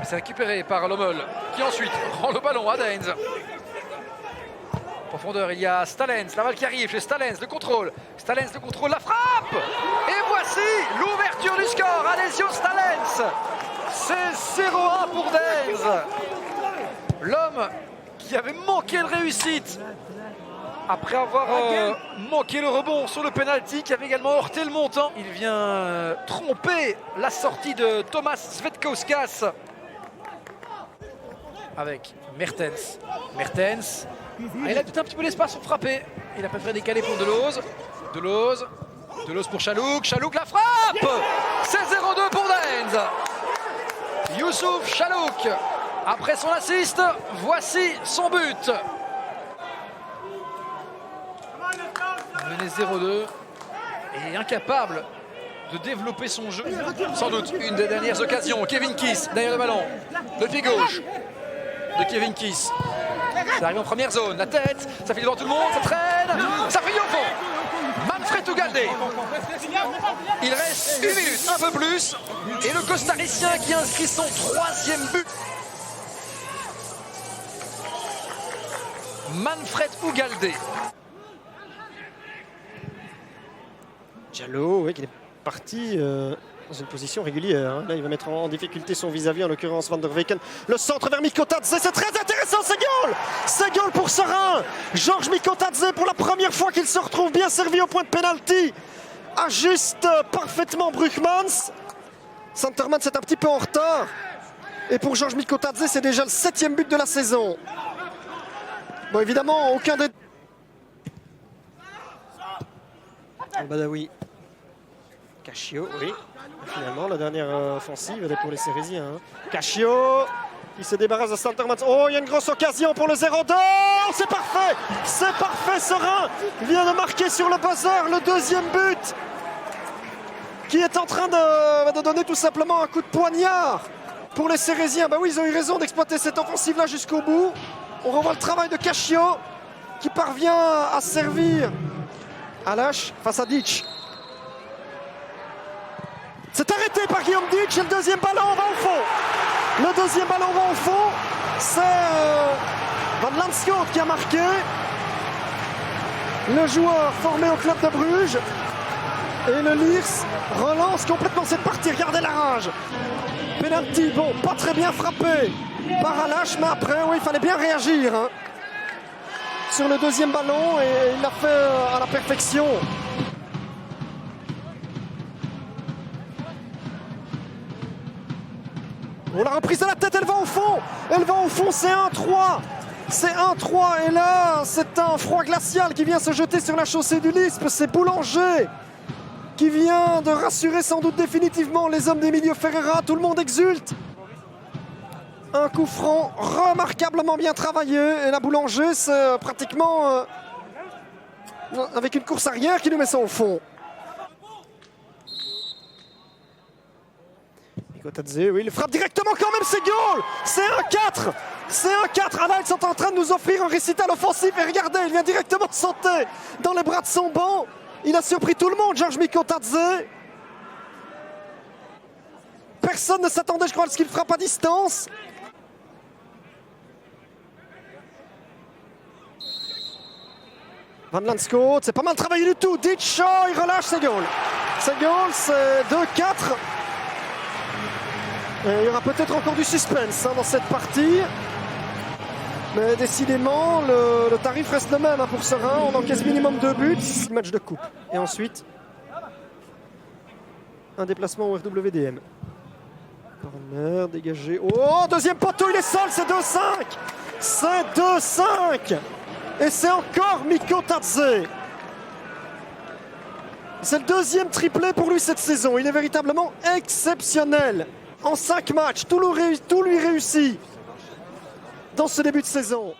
C'est récupéré par Lommel qui ensuite rend le ballon à Daines. Profondeur, il y a Stalens, la balle qui arrive chez Stalens, le contrôle, la frappe. Et voici l'ouverture du score, Alessio Stalens. C'est 0-1 pour Daines. L'homme qui avait manqué de réussite après avoir manqué le rebond sur le penalty, qui avait également heurté le montant. Il vient tromper la sortie de Thomas Svetkauskas avec Mertens. Il a tout un petit peu l'espace pour frapper. Il a préféré décaler pour Deleuze. Deleuze pour Chalouk. Chalouk, la frappe. C'est 0-2 pour Daines. Youssouf Chalouk, après son assist, voici son but. Mené 0-2 et incapable de développer son jeu. Sans doute une des dernières occasions. Kevin Kiss derrière le ballon. Le pied gauche de Kevin Kiss. Ça arrive en première zone. La tête, ça fait devant tout le monde, ça traîne. Ça finit au fond. Manfred Ugalde. Il reste 1 minute, un peu plus. Et le Costaricien qui inscrit son 3e but. Manfred Ugalde. Diallo, oui, qui est parti dans une position régulière. Hein. Là, il va mettre en difficulté son vis-à-vis, en l'occurrence Van der Weken. Le centre vers Mikotadze, c'est très intéressant, c'est goal! C'est goal pour Serein. Georges Mikotadze, pour la première fois qu'il se retrouve bien servi au point de pénalty, ajuste parfaitement Brugmans. Santerman, c'est un petit peu en retard. Et pour Georges Mikotadze, c'est déjà le 7e but de la saison. Bon, évidemment, aucun des... Badawi. Cacchio, oui. Finalement, la dernière offensive, elle est pour les Cérésiens. Hein. Cacchio qui se débarrasse de Santerman. Oh, il y a une grosse occasion pour le 0-2. C'est parfait. C'est parfait. Serein vient de marquer sur le buzzer le 2e but. Qui est en train de donner tout simplement un coup de poignard pour les Cérésiens. Bah oui, ils ont eu raison d'exploiter cette offensive-là jusqu'au bout. On revoit le travail de Cacchio qui parvient à servir Alash face à Ditch. C'est arrêté par Guillaume Ditch et le 2e ballon va au fond. Le 2e ballon va au fond. C'est Van Landschoot qui a marqué. Le joueur formé au club de Bruges. Et le Liers relance complètement cette partie. Regardez la rage. Penalty, bon, pas très bien frappé par Alash, mais après, oui, il fallait bien réagir. Hein. Sur le 2e ballon et il l'a fait à la perfection. On la reprise de la tête, elle va au fond. Elle va au fond, c'est 1-3. C'est 1-3 et là, c'est un froid glacial qui vient se jeter sur la chaussée du Lisp. C'est Boulanger qui vient de rassurer sans doute définitivement les hommes d'Emilio Ferreira. Tout le monde exulte. Un coup franc remarquablement bien travaillé. Et la Boulanger, c'est pratiquement avec une course arrière qui nous met ça au fond. Mikotadze, oui, il frappe directement quand même, c'est goal. C'est 1-4. C'est 1-4. Ah là, ils sont en train de nous offrir un récital offensif. Et regardez, il vient directement sauter dans les bras de son banc. Il a surpris tout le monde, Georges Mikotadze. Personne ne s'attendait, je crois, à ce qu'il frappe à distance. Van Landschoot, c'est pas mal travaillé du tout. Ditch, il relâche, c'est goal. C'est goal, c'est 2-4. Et il y aura peut-être encore du suspense dans cette partie. Mais décidément, le tarif reste le même pour Serein. On encaisse minimum 2 buts. Match de coupe. Et ensuite, un déplacement au RWDM. Corner, dégagé. Oh, 2e poteau, il est seul, c'est 2-5. C'est 2-5. Et c'est encore Mikotadze. C'est le 2e triplé pour lui cette saison. Il est véritablement exceptionnel. En 5 matchs, tout lui réussit dans ce début de saison.